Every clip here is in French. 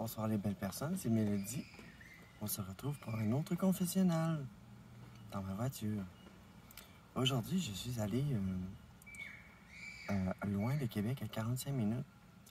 Bonsoir les belles personnes, c'est Mélodie. On se retrouve pour un autre confessionnal dans ma voiture. Aujourd'hui, je suis allé loin de Québec, à 45 minutes,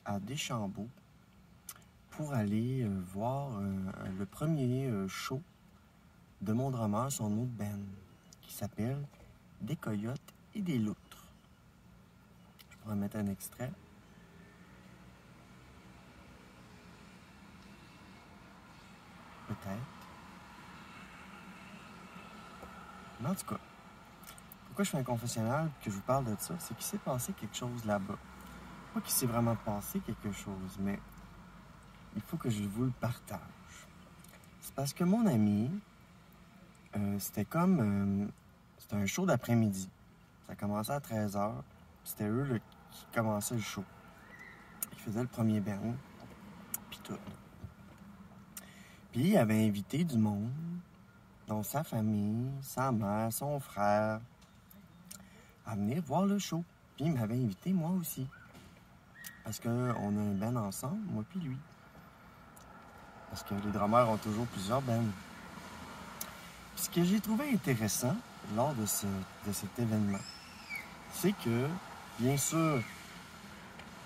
à Deschambault, pour aller voir le premier show de mon drummer, son autre band, qui s'appelle Des Coyotes et des Loutres. Je pourrais mettre un extrait. Peut-être. Mais en tout cas, pourquoi je fais un confessionnal que je vous parle de ça, c'est qu'il s'est passé quelque chose là-bas. Pas qu'il s'est vraiment passé quelque chose, mais il faut que je vous le partage. C'est parce que mon ami, c'était un show d'après-midi. Ça commençait à 13h, c'était eux là, qui commençaient le show. Ils faisaient le premier band, puis tout. Puis il avait invité du monde, dont sa famille, sa mère, son frère, à venir voir le show. Puis il m'avait invité moi aussi. Parce qu'on a un band ensemble, moi puis lui. Parce que les drummers ont toujours plusieurs bands. Puis ce que j'ai trouvé intéressant lors de cet événement, c'est que, bien sûr,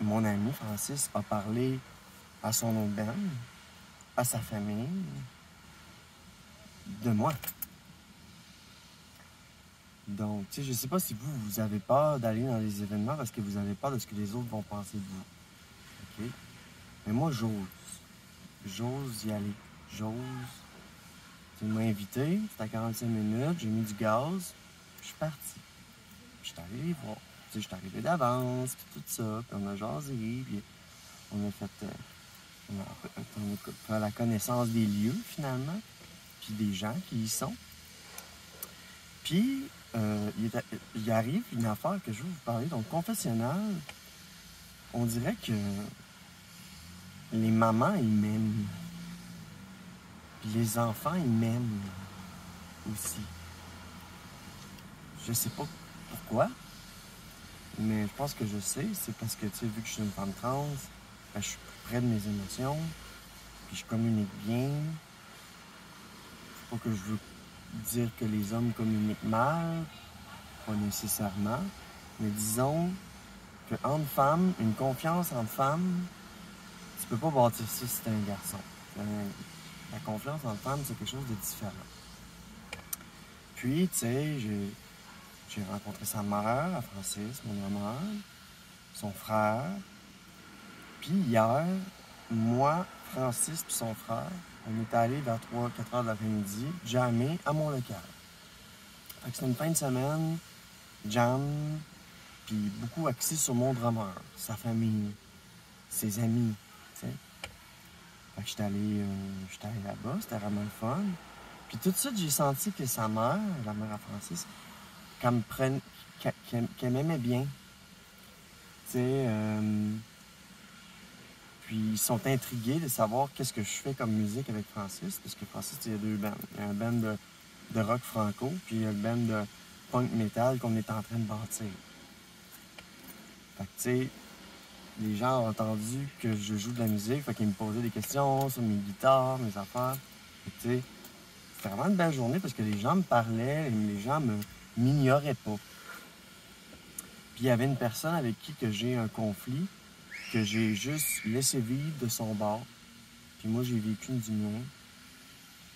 mon ami Francis a parlé à son autre band, à sa famille, de moi. Donc, tu sais, je sais pas si vous avez peur d'aller dans les événements parce que vous avez peur de ce que les autres vont penser de vous. OK? Mais moi, j'ose. J'ose y aller. J'ose. Il m'a invité, c'était à 45 minutes, j'ai mis du gaz, je suis parti. Je suis allé les voir. Tu sais, je suis arrivé d'avance, puis tout ça, puis on a jasé, puis on a fait la connaissance des lieux, finalement, puis des gens qui y sont. Puis, il arrive une affaire que je veux vous parler. Donc, confessionnal, on dirait que les mamans, ils m'aiment. Puis les enfants, ils m'aiment aussi. Je sais pas pourquoi, mais je pense que je sais. C'est parce que, tu sais, vu que je suis une femme trans, ben, je suis plus près de mes émotions, puis je communique bien. Pas que je veux dire que les hommes communiquent mal, pas nécessairement, mais disons qu'entre femmes, une confiance entre femmes, tu peux pas bâtir ça si t'es un garçon. La confiance entre femmes, c'est quelque chose de différent. Puis, tu sais, j'ai rencontré sa mère, à Francis, mon maman, son frère. Puis hier, moi, Francis puis son frère, on est allés vers 3-4 heures de l'après-midi, jammer à mon local. Fait que c'était une fin de semaine, jam, puis beaucoup axé sur mon drummer, sa famille, ses amis, tu sais. Fait que j'étais allé là-bas, c'était vraiment le fun. Puis tout de suite, j'ai senti que sa mère, la mère à Francis, qu'elle m'aimait bien. Tu sais, puis ils sont intrigués de savoir qu'est-ce que je fais comme musique avec Francis, parce que Francis, il y a deux bands. Il y a un band de rock franco, puis il y a le band de punk metal qu'on est en train de bâtir. Fait que, tu sais, les gens ont entendu que je joue de la musique, fait qu'ils me posaient des questions sur mes guitares, mes affaires. Fait que, tu sais, c'était vraiment une belle journée parce que les gens me parlaient, les gens m'ignoraient pas. Puis il y avait une personne avec qui que j'ai un conflit, que j'ai juste laissé vivre de son bord. Puis moi, j'ai vécu du mien.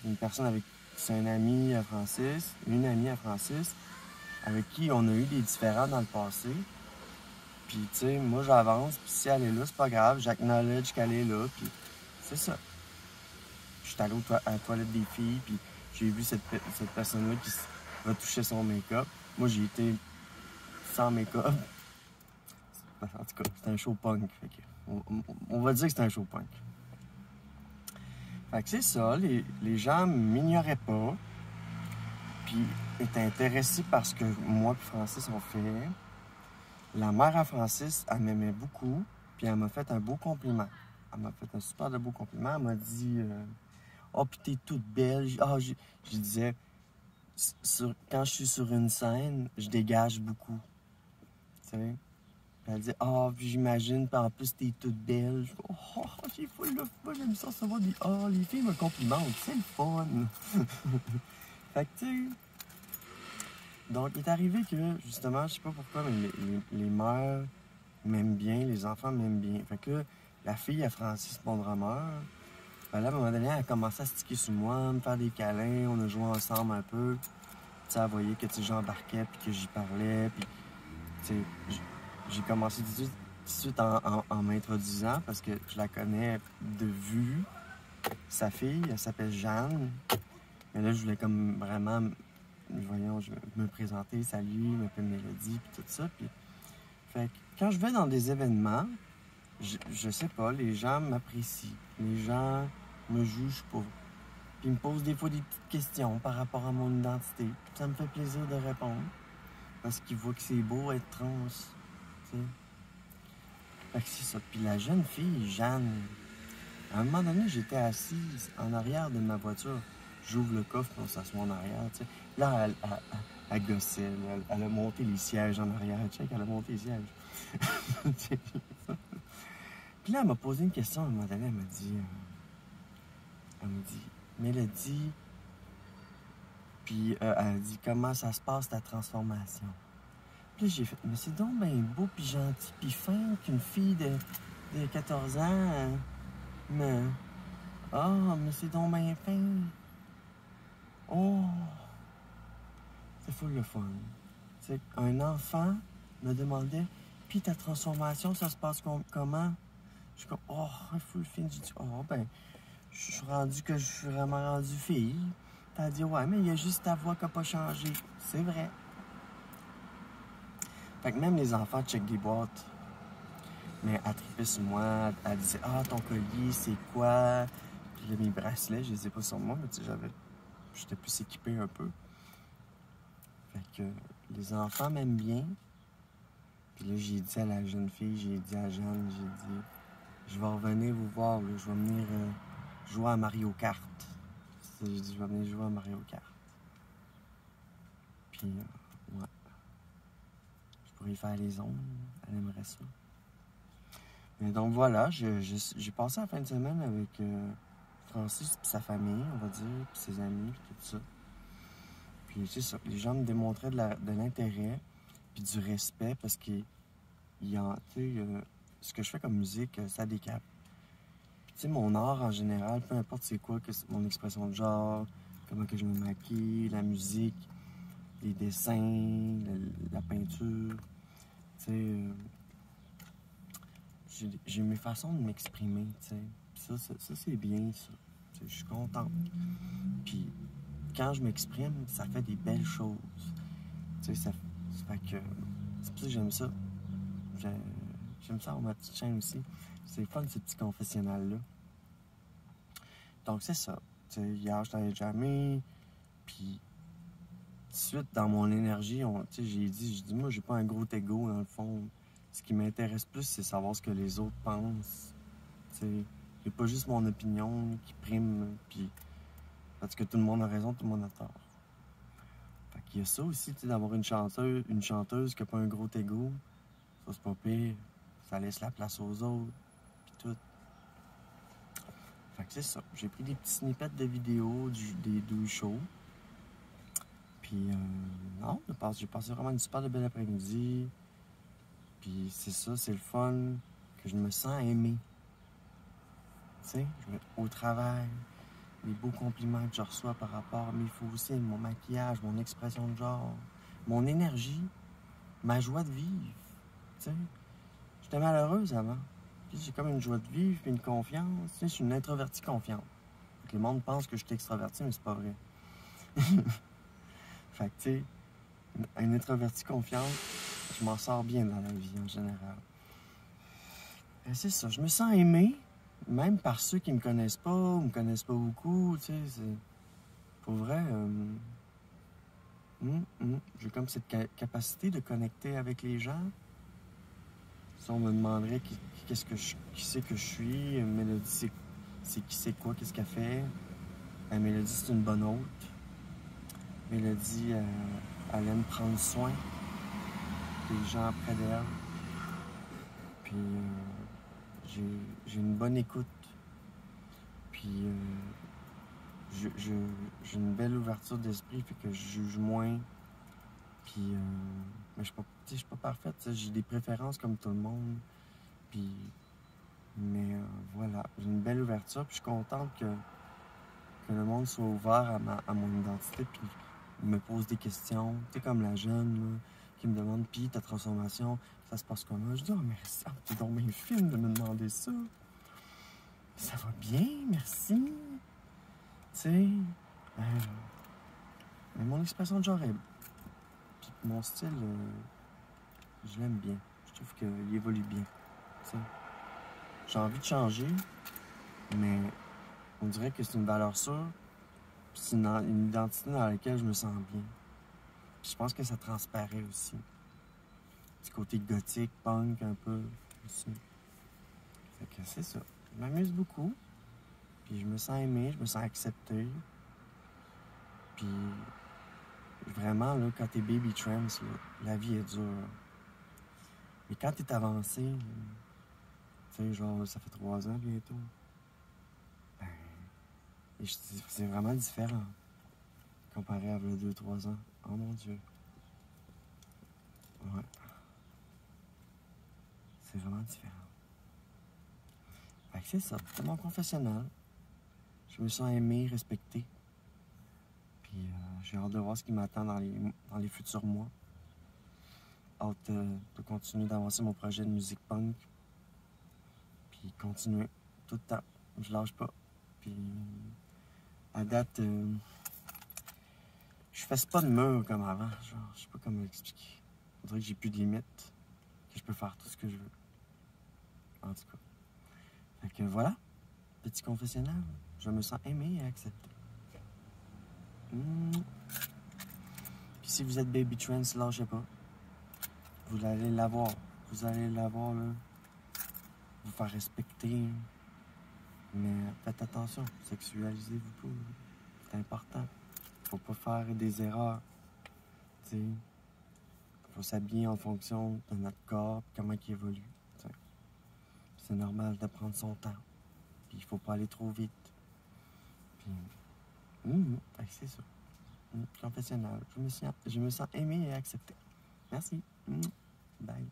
Une personne avec... C'est un ami à Francis, une amie à Francis, avec qui on a eu des différends dans le passé. Puis, tu sais, moi, j'avance, puis si elle est là, c'est pas grave, j'acknowledge qu'elle est là, puis c'est ça. Je suis allé à la toilette des filles, puis j'ai vu cette personne-là qui retouchait son make-up. Moi, j'ai été sans make-up. En tout cas, c'était un show punk. Fait que on va dire que c'était un show punk. Fait que c'est ça, les gens m'ignoraient pas, puis étaient intéressés par ce que moi et Francis ont fait. La mère à Francis, elle m'aimait beaucoup, puis elle m'a fait un beau compliment. Elle m'a fait un super de beau compliment. Elle m'a dit « Oh, puis t'es toute belle. » je disais, quand je suis sur une scène, je dégage beaucoup. Tu sais? Puis elle dit, ah, puis j'imagine, puis en plus, t'es toute belle. Je dis, oh, j'ai full le fun, j'aime ça, ça va des. Ah, les filles me complimentent, c'est le fun. Fait que, tu sais. Donc, il est arrivé que, justement, je sais pas pourquoi, mais les mères m'aiment bien, les enfants m'aiment bien. Fait que là, la fille à Francis, mon drummer, ben là, à un moment donné, elle a commencé à se tiquer sur moi, à me faire des câlins, on a joué ensemble un peu. Tu sais, elle voyait que, tu sais, j'embarquais, puis que j'y parlais, puis, tu sais, j'ai commencé tout de suite en m'introduisant, parce que je la connais de vue. Sa fille, elle s'appelle Jeanne. Mais là, je voulais comme vraiment, voyons, je me présenter, salut, je m'appelle Mélodie, puis tout ça. Puis, fait que quand je vais dans des événements, je sais pas, les gens m'apprécient. Les gens me jugent pas. Puis ils me posent des fois des petites questions par rapport à mon identité. Ça me fait plaisir de répondre. Parce qu'ils voient que c'est beau être trans. Tu sais. Fait que c'est ça. Puis la jeune fille, Jeanne, à un moment donné, j'étais assise en arrière de ma voiture. J'ouvre le coffre, on s'assoit en arrière, tu sais. Là, elle gossait, elle a monté les sièges en arrière. Check, elle a monté les sièges. Puis là, elle m'a posé une question à un moment donné. Elle me dit, Mélodie, puis elle a dit, comment ça se passe ta transformation? Puis là, j'ai fait, mais c'est donc bien beau, puis gentil, puis fin qu'une fille de 14 ans, mais... Ah, mais c'est donc bien fin. Oh, c'est full le fun. C'est un enfant me demandait, puis ta transformation, ça se passe comment? Je suis comme, oh, full fin. J'ai dit, oh, ben, je suis rendu que je suis vraiment rendu fille. T'as dit, ouais, mais il y a juste ta voix qui n'a pas changé. C'est vrai. Fait que même les enfants checkent des boîtes. Mais elle trippait sur moi. Elle disait, ah, ton collier, c'est quoi? Puis là, mes bracelets, je les ai pas sur moi, mais tu sais, j'étais plus équipé un peu. Fait que les enfants m'aiment bien. Puis là, j'ai dit à la jeune fille, j'ai dit à Jeanne, j'ai dit, je vais revenir vous voir, là, je vais venir jouer à Mario Kart. J'ai dit, je vais venir jouer à Mario Kart. Puis, ouais. Je pourrais y faire les ongles, elle aimerait ça. Mais donc voilà, j'ai passé la fin de semaine avec Francis et sa famille, on va dire, puis ses amis, puis tout ça. Puis c'est ça, les gens me démontraient de l'intérêt, puis du respect, parce que ce que je fais comme musique, ça décape. Puis tu sais, mon art en général, peu importe c'est quoi, mon expression de genre, comment que je me maquille, la musique, les dessins, la peinture, tu sais, j'ai mes façons de m'exprimer, tu sais. Puis ça c'est bien, ça. T'sais, je suis contente. Puis quand je m'exprime, ça fait des belles choses. Tu sais, ça fait que c'est pour ça que j'aime ça. J'aime ça avoir ma petite chaîne aussi. C'est fun, ces petits confessionnals-là. Donc, c'est ça. T'sais, hier, je t'avais jamais. Puis, tout de suite, dans mon énergie, j'ai dit, moi, j'ai pas un gros ego, dans le fond. Ce qui m'intéresse plus, c'est savoir ce que les autres pensent. T'sais, j'ai pas juste mon opinion qui prime, puis parce que tout le monde a raison, tout le monde a tort. Fait qu'il y a ça aussi, d'avoir une chanteuse qui a pas un gros ego. Ça, c'est pas pire. Ça laisse la place aux autres, puis tout. Fait que c'est ça. J'ai pris des petits snippets de vidéos des 12 shows. Puis, non, j'ai passé vraiment une super belle après-midi. Puis c'est ça, c'est le fun, que je me sens aimé. Tu sais, au travail, les beaux compliments que je reçois par rapport à mes faux mon maquillage, mon expression de genre, mon énergie, ma joie de vivre. Tu sais, j'étais malheureuse avant. Puis j'ai comme une joie de vivre puis une confiance. Tu sais, je suis une introvertie confiante. Le monde pense que je suis extraverti, mais c'est pas vrai. Fait que, tu sais, une introvertie confiante, je m'en sors bien dans la vie en général. Et c'est ça, je me sens aimé, même par ceux qui me connaissent pas ou me connaissent pas beaucoup, tu sais, c'est... Pour vrai, j'ai comme cette capacité de connecter avec les gens. Si on me demanderait qui c'est que je suis, Mélodie, c'est qui c'est quoi, qu'est-ce qu'elle fait. Mélodie, c'est une bonne hôte. Mélodie, elle aime prendre soin des gens près d'elle. Puis j'ai une bonne écoute. Puis j'ai une belle ouverture d'esprit, fait que je juge moins. Puis, mais je suis pas parfaite, j'ai des préférences comme tout le monde. Puis, mais voilà, j'ai une belle ouverture, puis je suis contente que le monde soit ouvert à mon identité, puis me pose des questions. Tu sais, comme la jeune, là, qui me demande, puis ta transformation, ça se passe comment? Je dis, oh merci, t'es donc bien fine de me demander ça. Ça va bien, merci. Tu sais, mais mon expression de genre est... Puis mon style, je l'aime bien. Je trouve qu'il évolue bien. T'sais. J'ai envie de changer, mais on dirait que c'est une valeur sûre. Puis c'est une identité dans laquelle je me sens bien. Puis je pense que ça transparaît aussi. Petit côté gothique, punk un peu aussi. Fait que c'est ça. Je m'amuse beaucoup. Puis je me sens aimé, je me sens accepté. Puis vraiment, là, quand t'es baby trans, là, la vie est dure. Mais quand t'es avancé, tu sais, genre, ça fait 3 ans bientôt, ben, c'est vraiment différent comparé à 2-3 ans. Oh mon Dieu. Ouais. C'est vraiment différent. Fait que c'est ça. C'est mon confessionnal. Je me sens aimé, respecté. Puis j'ai hâte de voir ce qui m'attend dans les futurs mois. Hâte de continuer d'avancer mon projet de musique punk. Puis continuer tout le temps. Je lâche pas. Puis à date, je fasse pas de mur comme avant. Genre, je sais pas comment expliquer. On dirait que j'ai plus de limites. Que je peux faire tout ce que je veux. En tout cas. Fait que voilà. Petit confessionnal. Je me sens aimé et accepté. Puis si vous êtes baby trans, lâchez pas. Vous allez l'avoir. Vous allez l'avoir, là. Vous faire respecter. Mais faites attention. Sexualisez-vous pas. C'est important. Faut pas faire des erreurs. Tu sais. Faut s'habiller en fonction de notre corps, comment il évolue. T'sais. C'est normal de prendre son temps. Puis il faut pas aller trop vite. Puis, c'est ça. Confessionnal. Je me sens aimé et accepté. Merci. Bye.